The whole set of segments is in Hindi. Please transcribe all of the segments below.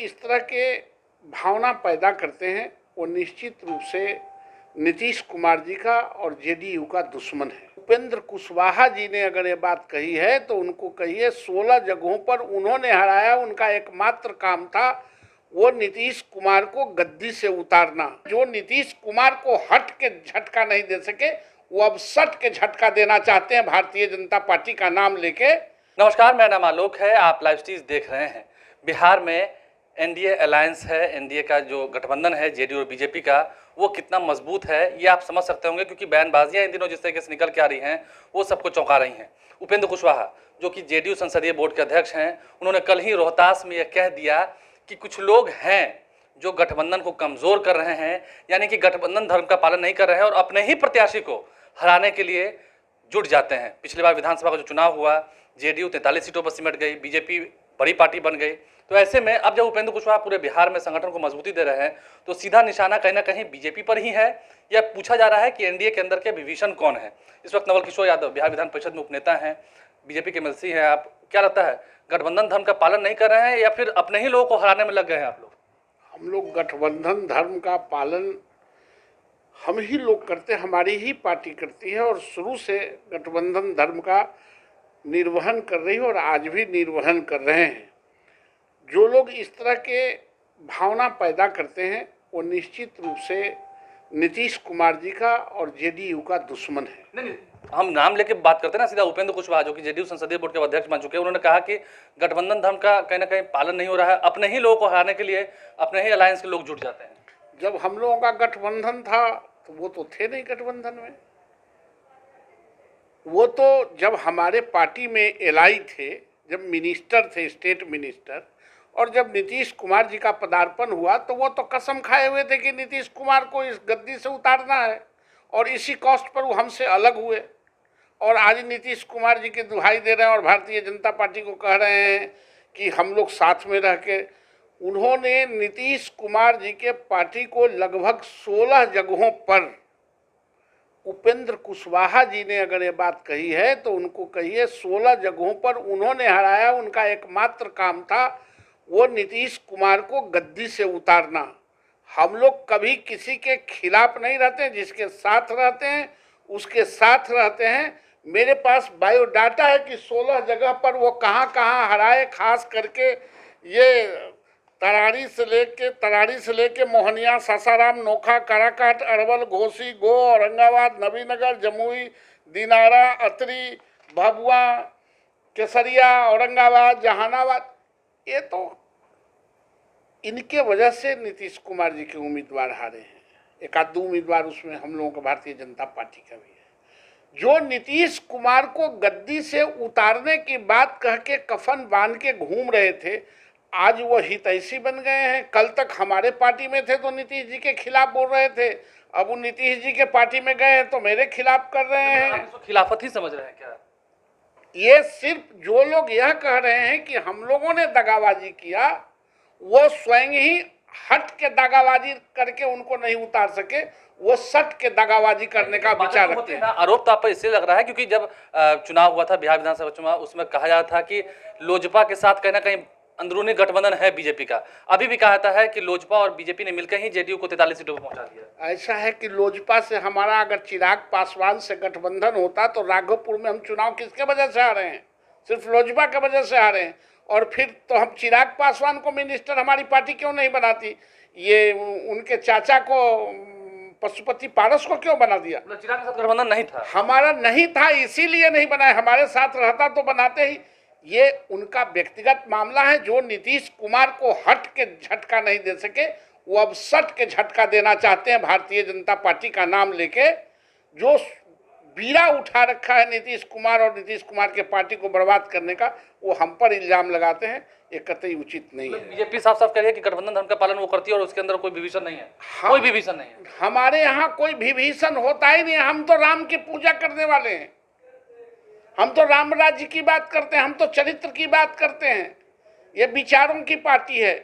इस तरह के भावना पैदा करते हैं वो निश्चित रूप से नीतीश कुमार जी का और जेडीयू का दुश्मन है। उपेंद्र कुशवाहा जी ने अगर ये बात कही है तो उनको कहिए 16 जगहों पर उन्होंने हराया, उनका एकमात्र काम था वो नीतीश कुमार को गद्दी से उतारना। जो नीतीश कुमार को हट के झटका नहीं दे सके वो अब सट के झटका देना चाहते हैं भारतीय जनता पार्टी का नाम लेके। नमस्कार, मेरा नाम आलोक है। आप लाइव स्ट्रीम देख रहे हैं। बिहार में एनडीए अलायंस है, एनडीए का जो गठबंधन है जेडीयू और बीजेपी का, वो कितना मजबूत है ये आप समझ सकते होंगे, क्योंकि बयानबाजियां इन दिनों जिस तरीके से निकल के आ रही हैं वो सबको चौंका रही हैं। उपेंद्र कुशवाहा जो कि जेडीयू संसदीय बोर्ड के अध्यक्ष हैं, उन्होंने कल ही रोहतास में यह कह दिया कि कुछ लोग हैं जो गठबंधन को कमज़ोर कर रहे हैं, यानी कि गठबंधन धर्म का पालन नहीं कर रहे हैं और अपने ही प्रत्याशी को हराने के लिए जुट जाते हैं। पिछली बार विधानसभा का जो चुनाव हुआ, जेडीयू 43 सीटों पर सिमट गई, बीजेपी बड़ी पार्टी बन गई। तो ऐसे में अब जब उपेंद्र कुशवाहा पूरे बिहार में संगठन को मजबूती दे रहे हैं तो सीधा निशाना कहीं ना कहीं बीजेपी पर ही है। यह पूछा जा रहा है कि एनडीए के अंदर के विभीषण कौन है। इस वक्त नवल किशोर यादव बिहार विधान परिषद में उपनेता हैं, बीजेपी के एमएलसी हैं। आप क्या लगता है, गठबंधन धर्म का पालन नहीं कर रहे हैं या फिर अपने ही लोगों को हराने में लग गए हैं आप लोग? हम लोग गठबंधन धर्म का पालन हम ही लोग करते हैं, हमारी ही पार्टी करती है और शुरू से गठबंधन धर्म का निर्वहन कर रही है और आज भी निर्वहन कर रहे हैं। जो लोग इस तरह के भावना पैदा करते हैं वो निश्चित रूप से नीतीश कुमार जी का और जेडीयू का दुश्मन है। नहीं, हम नाम लेके बात करते हैं ना सीधा। उपेंद्र कुशवाहा जो कि जेडीयू संसदीय बोर्ड के अध्यक्ष बन चुके हैं, उन्होंने कहा कि गठबंधन धर्म का कहीं ना कहीं पालन नहीं हो रहा है, अपने ही लोगों को हराने के लिए अपने ही अलायंस के लोग जुट जाते हैं। जब हम लोगों का गठबंधन था तो वो तो थे नहीं गठबंधन में। वो तो जब हमारे पार्टी में एलआई थे, जब मिनिस्टर थे, स्टेट मिनिस्टर, और जब नीतीश कुमार जी का पदार्पण हुआ तो वो तो कसम खाए हुए थे कि नीतीश कुमार को इस गद्दी से उतारना है और इसी कॉस्ट पर वो हमसे अलग हुए। और आज नीतीश कुमार जी की दुहाई दे रहे हैं और भारतीय जनता पार्टी को कह रहे हैं कि हम लोग साथ में रह के। उन्होंने नीतीश कुमार जी के पार्टी को लगभग 16 जगहों पर, उपेंद्र कुशवाहा जी ने अगर ये बात कही है तो उनको कहिए 16 जगहों पर उन्होंने हराया, उनका एकमात्र काम था वो नीतीश कुमार को गद्दी से उतारना। हम लोग कभी किसी के खिलाफ नहीं रहते, जिसके साथ रहते हैं उसके साथ रहते हैं। मेरे पास बायोडाटा है कि 16 जगह पर वो कहाँ कहाँ हराए, खास करके ये तरारी से लेके मोहनिया, सासाराम, नोखा, काराकाट, अरवल, घोसी, गो, औरंगाबाद, नबीनगर, जमुई, दिनारा, अतरी, भभुआ, केसरिया, औरंगाबाद, जहानाबाद। ये तो इनके वजह से नीतीश कुमार जी के उम्मीदवार हारे हैं। एक आध दो उम्मीदवार उसमें हम लोगों का भारतीय जनता पार्टी का भी है। जो नीतीश कुमार को गद्दी से उतारने की बात कह के कफन बांध के घूम रहे थे, आज वो हितैषी बन गए हैं। कल तक हमारे पार्टी में थे तो नीतीश जी के खिलाफ बोल रहे थे, अब वो नीतीश जी के पार्टी में गए हैं तो मेरे खिलाफ कर रहे हैं। तो खिलाफत ही समझ रहे हैं क्या? ये सिर्फ जो लोग यह कह रहे हैं कि हम लोगों ने दगाबाजी किया, वो स्वयं ही हट के दगाबाजी करके उनको नहीं उतार सके, वो सट के दगाबाजी करने का विचार रखते हैं। आरोप तो आप पर इसलिए लग रहा है क्योंकि जब चुनाव हुआ था बिहार विधानसभा चुनाव, उसमें कहा जाता था कि लोजपा के साथ कहीं ना कहीं अंदरूनी गठबंधन है बीजेपी का। अभी भी कहा जाता है कि लोजपा और बीजेपी ने मिलकर ही जेडीयू को 43 सीटों पर पहुंचा दिया। ऐसा है कि लोजपा से हमारा अगर चिराग पासवान से गठबंधन होता तो राघवपुर में हम चुनाव किसके वजह से आ रहे हैं? सिर्फ लोजपा के वजह से आ रहे हैं। और फिर तो हम चिराग पासवान को मिनिस्टर हमारी पार्टी क्यों नहीं बनाती? ये उनके चाचा को, पशुपति पारस को क्यों बना दिया? चिराग के साथ गठबंधन नहीं था, हमारा नहीं था, इसीलिए नहीं बनाया। हमारे साथ रहता तो बनाते ही। ये उनका व्यक्तिगत मामला है। जो नीतीश कुमार को हट के झटका नहीं दे सके वो अब सट के झटका देना चाहते हैं भारतीय जनता पार्टी का नाम लेके। जो बीड़ा उठा रखा है नीतीश कुमार और नीतीश कुमार के पार्टी को बर्बाद करने का, वो हम पर इल्जाम लगाते हैं। ये कतई उचित नहीं है। बीजेपी साफ साफ कह रही है कि गठबंधन धर्म का पालन वो करती है और उसके अंदर कोई विभीषण नहीं है। कोई विभीषण नहीं है। हमारे यहाँ कोई विभीषण होता ही नहीं। हम तो राम की पूजा करने वाले हैं, हम तो राम राज्य की बात करते हैं, हम तो चरित्र की बात करते हैं। ये विचारों की पार्टी है।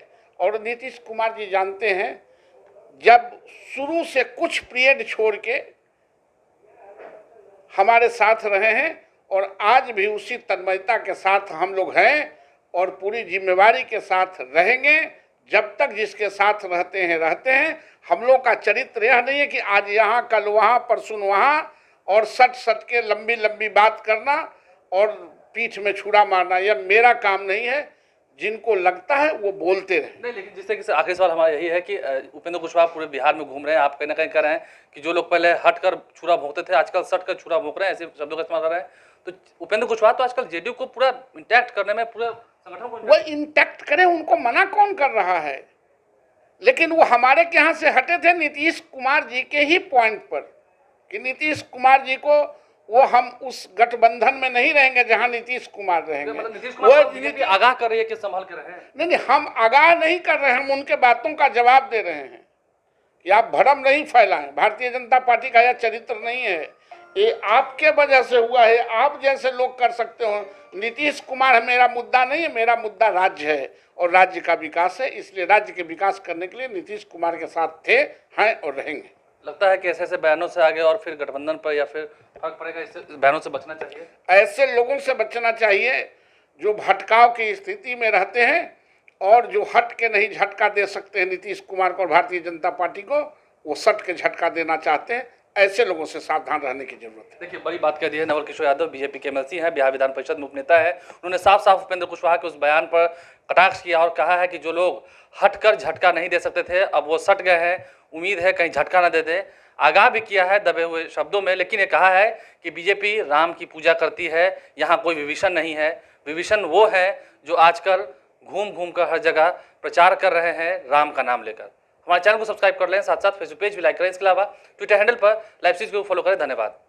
और नीतीश कुमार जी जानते हैं, जब शुरू से कुछ पीरियड छोड़ के हमारे साथ रहे हैं और आज भी उसी तन्मयता के साथ हम लोग हैं और पूरी जिम्मेवारी के साथ रहेंगे। जब तक जिसके साथ रहते हैं। हम लोग का चरित्र यह नहीं है कि आज यहाँ कल वहाँ परसों वहाँ और सट सट के लंबी लंबी बात करना और पीठ में छुरा मारना, यह मेरा काम नहीं है। जिनको लगता है वो बोलते रहे। नहीं, लेकिन जिससे कि आखिरी सवाल हमारा यही है कि उपेंद्र कुशवाहा पूरे बिहार में घूम रहे हैं, आप कहीं ना कहीं कह रहे हैं कि जो लोग पहले हट कर छुरा भोंकते थे आजकल सट कर छुरा भोंक रहे हैं, ऐसे शब्दों का इस्तेमाल कर रहे हैं। तो उपेंद्र कुशवाहा तो आजकल जेडीयू को पूरा इंटैक्ट करने में, पूरे संगठन को वो इंटैक्ट करे, उनको मना कौन कर रहा है? लेकिन वो हमारे के यहाँ से हटे थे नीतीश कुमार जी के ही पॉइंट पर कि नीतीश कुमार जी को वो हम उस गठबंधन में नहीं रहेंगे जहां नीतीश कुमार रहेंगे। मतलब नीतीश कुमार को बीजेपी आगाह कर रही है कि संभाल के रहें। नहीं, हम आगाह नहीं कर रहे हैं, हम उनके बातों का जवाब दे रहे हैं कि आप भ्रम नहीं फैलाएं। भारतीय जनता पार्टी का यह चरित्र नहीं है, ये आपके वजह से हुआ है। आप जैसे लोग कर सकते हो। नीतीश कुमार मेरा मुद्दा नहीं है, मेरा मुद्दा राज्य है और राज्य का विकास है। इसलिए राज्य के विकास करने के लिए नीतीश कुमार के साथ थे, हैं और रहेंगे। लगता है कि ऐसे ऐसे बयानों से आगे और फिर गठबंधन पर या फिर फर्क पड़ेगा, इससे बयानों से बचना चाहिए। ऐसे लोगों से बचना चाहिए जो भटकाव की स्थिति में रहते हैं और जो हट के नहीं झटका दे सकते हैं नीतीश कुमार को और भारतीय जनता पार्टी को, वो सट के झटका देना चाहते हैं। ऐसे लोगों से सावधान रहने की जरूरत है। देखिए, बड़ी बात कह दी है नवल किशोर यादव, बीजेपी के एमएलसी हैं, बिहार विधान परिषद में उपनेता है। उन्होंने साफ साफ उपेंद्र कुशवाहा के उस बयान पर कटाक्ष किया और कहा है कि जो लोग हटकर झटका नहीं दे सकते थे अब वो सट गए हैं, उम्मीद है कहीं झटका न दे दे। आगाह भी किया है दबे हुए शब्दों में, लेकिन ये कहा है कि बीजेपी राम की पूजा करती है, यहाँ कोई विभीषण नहीं है। विभीषण वो है जो आजकल घूम घूम कर हर जगह प्रचार कर रहे हैं राम का नाम लेकर। हमारे चैनल को सब्सक्राइब कर लें, साथ साथ फेसबुक पेज भी लाइक करें। इसके अलावा ट्विटर हैंडल पर लाइव सीरीज को फॉलो करें। धन्यवाद।